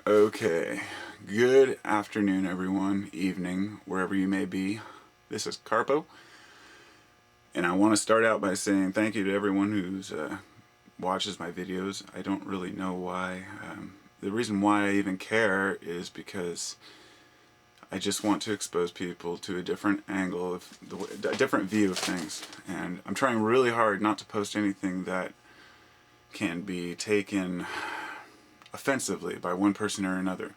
Okay, good afternoon everyone, evening, wherever you may be. This is Carpo, and I want to start out by saying thank you to everyone who's watches my videos. I don't really know why. The reason why I even care is because I just want to expose people to a different angle of a different view of things, and I'm trying really hard not to post anything that can be taken offensively by one person or another.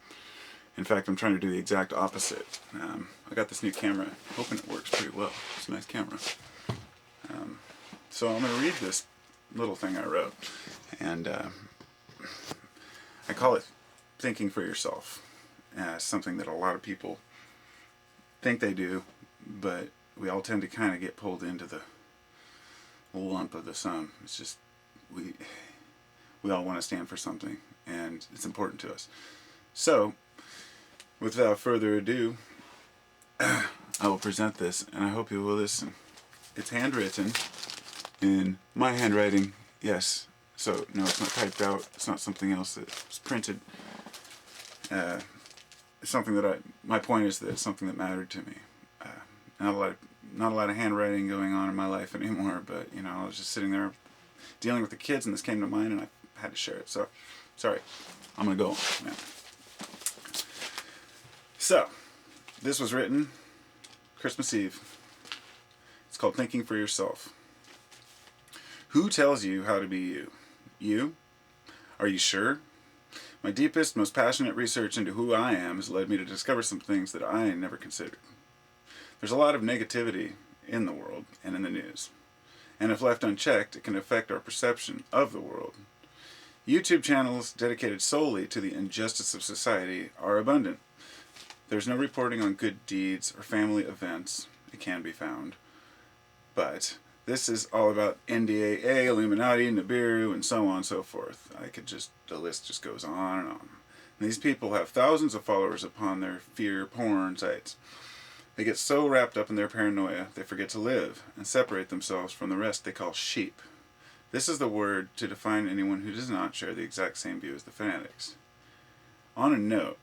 In fact, I'm trying to do the exact opposite. I got this new camera, hoping it works pretty well. It's a nice camera. So I'm going to read this little thing I wrote, and I call it thinking for yourself. Something that a lot of people think they do, but we all tend to kind of get pulled into the lump of the sum. It's just, we all want to stand for something, and it's important to us. So, without further ado, I will present this, and I hope you will listen. It's handwritten in my handwriting, yes. So, no, it's not typed out. It's not something else that's printed. It's something that my point is that it's something that mattered to me. Not a lot of handwriting going on in my life anymore, but, you know, I was just sitting there dealing with the kids, and this came to mind, and I had to share it. So, sorry. I'm going to go now. So, this was written Christmas Eve. It's called Thinking for Yourself. Who tells you how to be you? You? Are you sure? My deepest, most passionate research into who I am has led me to discover some things that I never considered. There's a lot of negativity in the world and in the news. And if left unchecked, it can affect our perception of the world. YouTube channels dedicated solely to the injustice of society are abundant. There's no reporting on good deeds or family events. It can be found. But this is all about NDAA, Illuminati, Nibiru, and so on and so forth. The list just goes on and on. And these people have thousands of followers upon their fear porn sites. They get so wrapped up in their paranoia, they forget to live and separate themselves from the rest they call sheep. This is the word to define anyone who does not share the exact same view as the fanatics. On a note,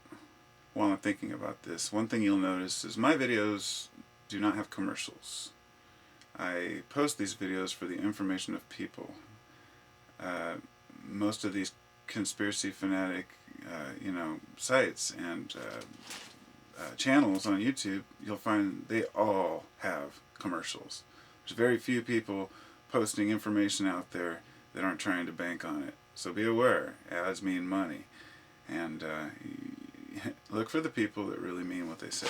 while I'm thinking about this, one thing you'll notice is my videos do not have commercials. I post these videos for the information of people. Most of these conspiracy fanatic, sites and channels on YouTube, you'll find they all have commercials. There's very few people posting information out there that aren't trying to bank on it. So be aware, ads mean money. And look for the people that really mean what they say.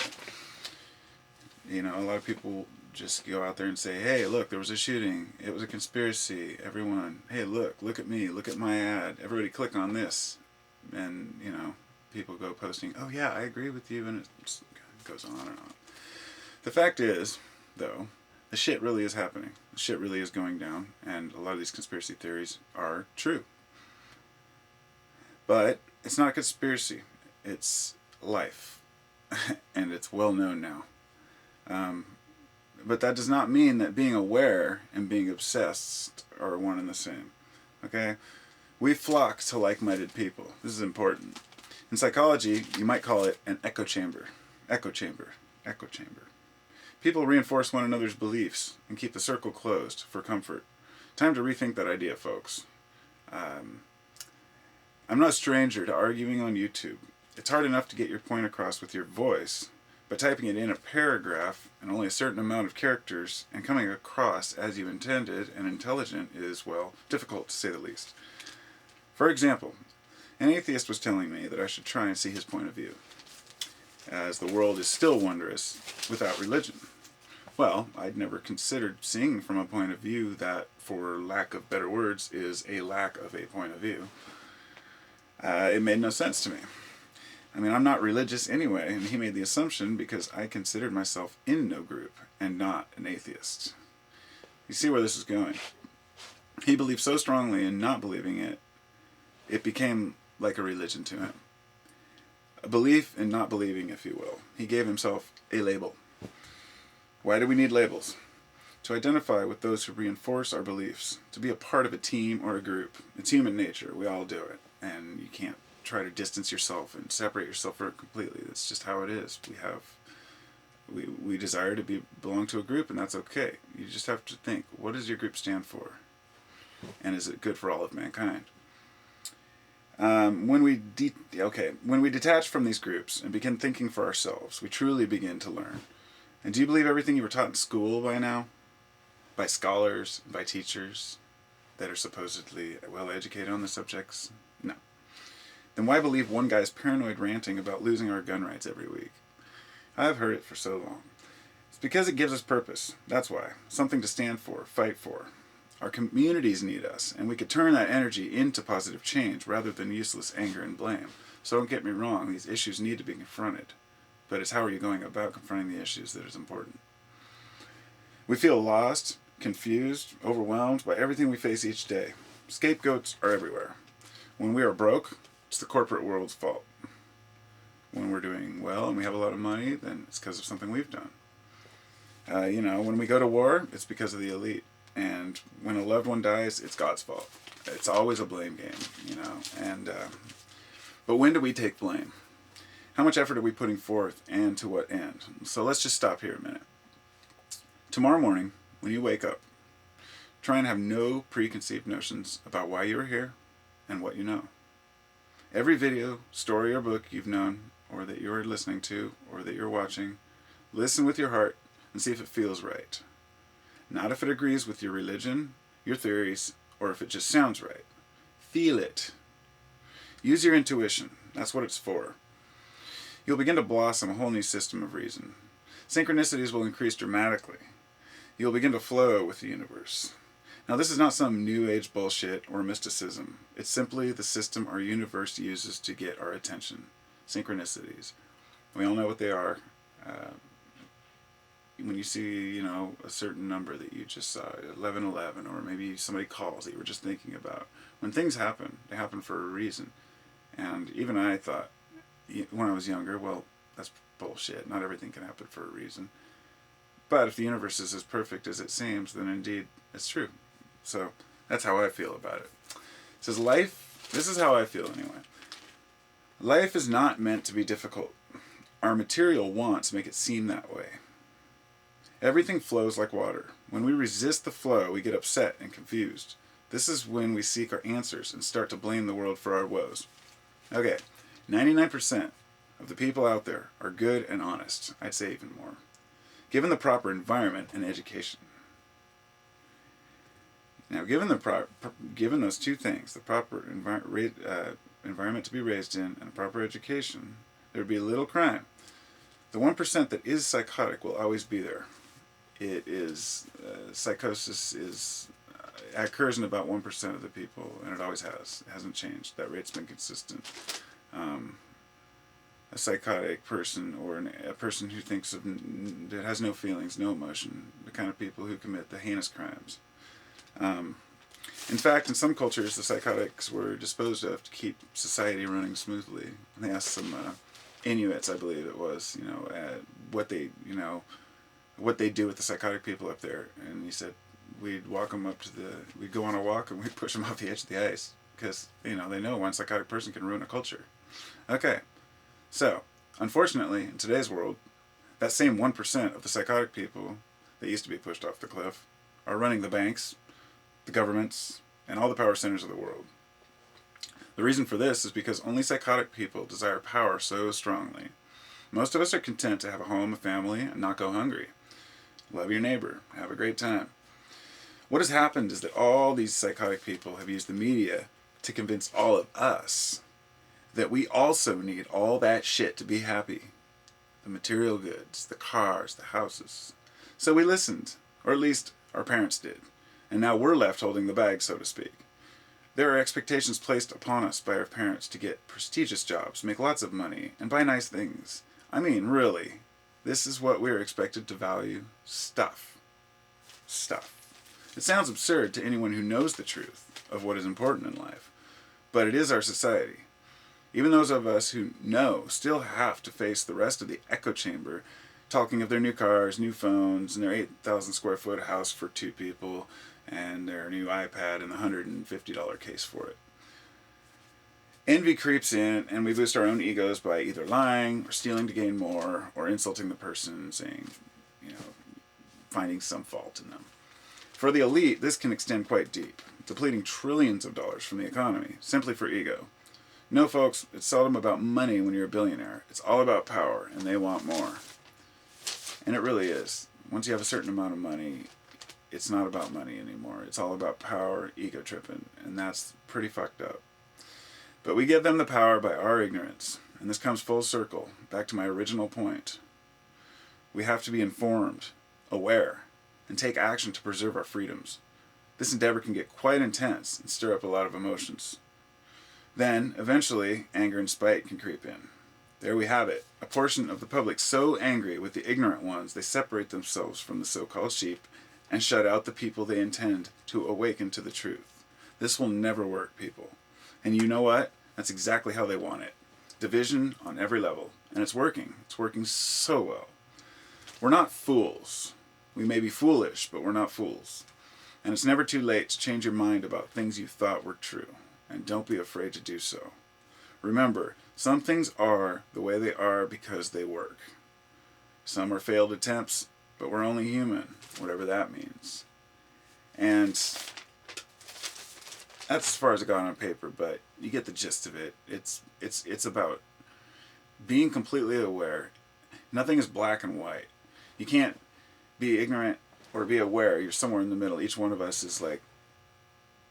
You know, a lot of people just go out there and say, hey, look, there was a shooting. It was a conspiracy. Everyone, hey, look at me. Look at my ad. Everybody click on this. And, you know, people go posting, oh yeah, I agree with you. And it goes on and on. The fact is, though, the shit really is happening. The shit really is going down, and a lot of these conspiracy theories are true. But it's not a conspiracy. It's life. And it's well known now. But that does not mean that being aware and being obsessed are one and the same. Okay? We flock to like-minded people. This is important. In psychology, you might call it an echo chamber. Echo chamber. Echo chamber. People reinforce one another's beliefs and keep the circle closed for comfort. Time to rethink that idea, folks. I'm not a stranger to arguing on YouTube. It's hard enough to get your point across with your voice, but typing it in a paragraph and only a certain amount of characters and coming across as you intended and intelligent is, well, difficult to say the least. For example, an atheist was telling me that I should try and see his point of view, as the world is still wondrous without religion. Well, I'd never considered seeing from a point of view that, for lack of better words, is a lack of a point of view. It made no sense to me. I mean, I'm not religious anyway, and he made the assumption because I considered myself in no group and not an atheist. You see where this is going. He believed so strongly in not believing it, it became like a religion to him. A belief in not believing, if you will. He gave himself a label. Why do we need labels? To identify with those who reinforce our beliefs, to be a part of a team or a group. It's human nature. We all do it, and you can't try to distance yourself and separate yourself from it completely. That's just how it is. We desire to belong to a group, and that's okay. You just have to think, what does your group stand for? And is it good for all of mankind? When we detach from these groups and begin thinking for ourselves, we truly begin to learn. And do you believe everything you were taught in school by now? By scholars, by teachers that are supposedly well educated on the subjects? No. Then why believe one guy's paranoid ranting about losing our gun rights every week? I've heard it for so long. It's because it gives us purpose. That's why. Something to stand for, fight for. Our communities need us, and we could turn that energy into positive change rather than useless anger and blame. So don't get me wrong, these issues need to be confronted. But it's how are you going about confronting the issues that is important. We feel lost, confused, overwhelmed by everything we face each day. Scapegoats are everywhere. When we are broke, it's the corporate world's fault. When we're doing well and we have a lot of money, then it's because of something we've done. When we go to war, it's because of the elite. And when a loved one dies, it's God's fault. It's always a blame game, but when do we take blame? How much effort are we putting forth, and to what end? So let's just stop here a minute. Tomorrow morning, when you wake up, try and have no preconceived notions about why you are here and what you know. Every video, story, or book you've known, or that you're listening to, or that you're watching, listen with your heart and see if it feels right. Not if it agrees with your religion, your theories, or if it just sounds right. Feel it. Use your intuition. That's what it's for. You'll begin to blossom a whole new system of reason. Synchronicities will increase dramatically. You'll begin to flow with the universe. Now, this is not some new age bullshit or mysticism. It's simply the system our universe uses to get our attention. Synchronicities. We all know what they are. When you see, a certain number that you just saw, 1111, or maybe somebody calls that you were just thinking about. When things happen, they happen for a reason. And even I thought, when I was younger, well, that's bullshit. Not everything can happen for a reason. But if the universe is as perfect as it seems, then indeed it's true. So that's how I feel about it. It says this is how I feel anyway. Life is not meant to be difficult. Our material wants make it seem that way. Everything flows like water. When we resist the flow, we get upset and confused. This is when we seek our answers and start to blame the world for our woes. Okay, 99% of the people out there are good and honest. I'd say even more. Given the proper environment and education. Now, given those two things, the proper environment to be raised in and a proper education, there would be little crime. The 1% that is psychotic will always be there. Psychosis occurs in about 1% of the people, and it always has. It hasn't changed. That rate's been consistent. A psychotic person, or a person who that has no feelings, no emotion, the kind of people who commit the heinous crimes. In fact, in some cultures, the psychotics were disposed of to keep society running smoothly. And they asked some Inuits, I believe it was, what they do with the psychotic people up there. And he said, we'd walk them we'd go on a walk and we'd push them off the edge of the ice. Because, they know one psychotic person can ruin a culture. Okay, so, unfortunately, in today's world, that same 1% of the psychotic people that used to be pushed off the cliff are running the banks, the governments, and all the power centers of the world. The reason for this is because only psychotic people desire power so strongly. Most of us are content to have a home, a family, and not go hungry. Love your neighbor. Have a great time. What has happened is that all these psychotic people have used the media to convince all of us that we also need all that shit to be happy. The material goods, the cars, the houses. So we listened, or at least our parents did. And now we're left holding the bag, so to speak. There are expectations placed upon us by our parents to get prestigious jobs, make lots of money, and buy nice things. I mean, really, this is what we're expected to value. Stuff. It sounds absurd to anyone who knows the truth of what is important in life, but it is our society. Even those of us who know still have to face the rest of the echo chamber, talking of their new cars, new phones, and their 8,000 square foot house for 2 people, and their new iPad and the $150 case for it. Envy creeps in, and we boost our own egos by either lying or stealing to gain more, or insulting the person, saying, finding some fault in them. For the elite, this can extend quite deep, depleting trillions of dollars from the economy, simply for ego. No, folks, it's seldom about money when you're a billionaire. It's all about power, and they want more. And it really is. Once you have a certain amount of money, it's not about money anymore. It's all about power, ego tripping, and that's pretty fucked up. But we give them the power by our ignorance. And this comes full circle, back to my original point. We have to be informed, aware, and take action to preserve our freedoms. This endeavor can get quite intense and stir up a lot of emotions. Then, eventually, anger and spite can creep in. There we have it. A portion of the public so angry with the ignorant ones, they separate themselves from the so-called sheep and shut out the people they intend to awaken to the truth. This will never work, people. And you know what? That's exactly how they want it. Division on every level. And it's working. It's working so well. We're not fools. We may be foolish, but we're not fools. And it's never too late to change your mind about things you thought were true. And don't be afraid to do so. Remember, some things are the way they are because they work. Some are failed attempts, but we're only human, whatever that means. And that's as far as I got on paper, but you get the gist of it. It's about being completely aware. Nothing is black and white. You can't be ignorant or be aware. You're somewhere in the middle. Each one of us is like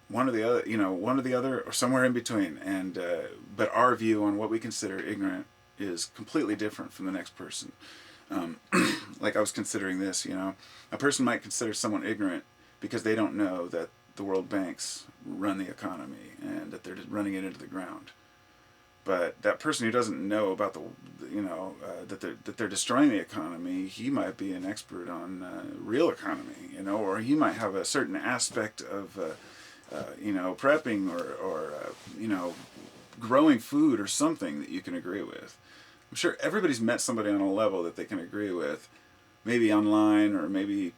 one or the other, or somewhere in between. And but our view on what we consider ignorant is completely different from the next person. Like I was considering this, a person might consider someone ignorant because they don't know that the world banks run the economy and that they're just running it into the ground. But that person who doesn't know about that they're destroying the economy, he might be an expert on real economy, or he might have a certain aspect of prepping or growing food or something that you can agree with. I'm sure everybody's met somebody on a level that they can agree with, maybe online or maybe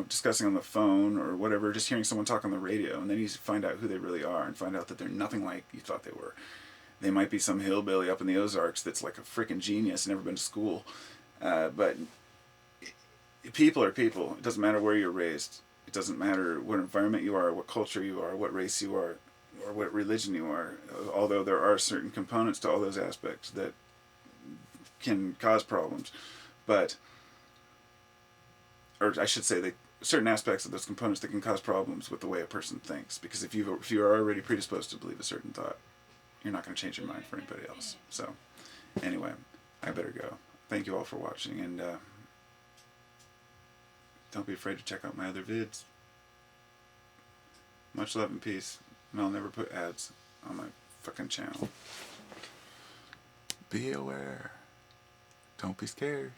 discussing on the phone or whatever, just hearing someone talk on the radio, and then you find out who they really are and find out that they're nothing like you thought they were. They might be some hillbilly up in the Ozarks that's like a freaking genius and never been to school. But people are people. It doesn't matter where you're raised. It doesn't matter what environment you are, what culture you are, what race you are, or what religion you are. Although there are certain components to all those aspects that can cause problems. Or I should say, certain aspects of those components that can cause problems with the way a person thinks. Because if you are already predisposed to believe a certain thought, you're not going to change your mind for anybody else. So, anyway, I better go. Thank you all for watching, and don't be afraid to check out my other vids. Much love and peace, and I'll never put ads on my fucking channel. Be aware. Don't be scared.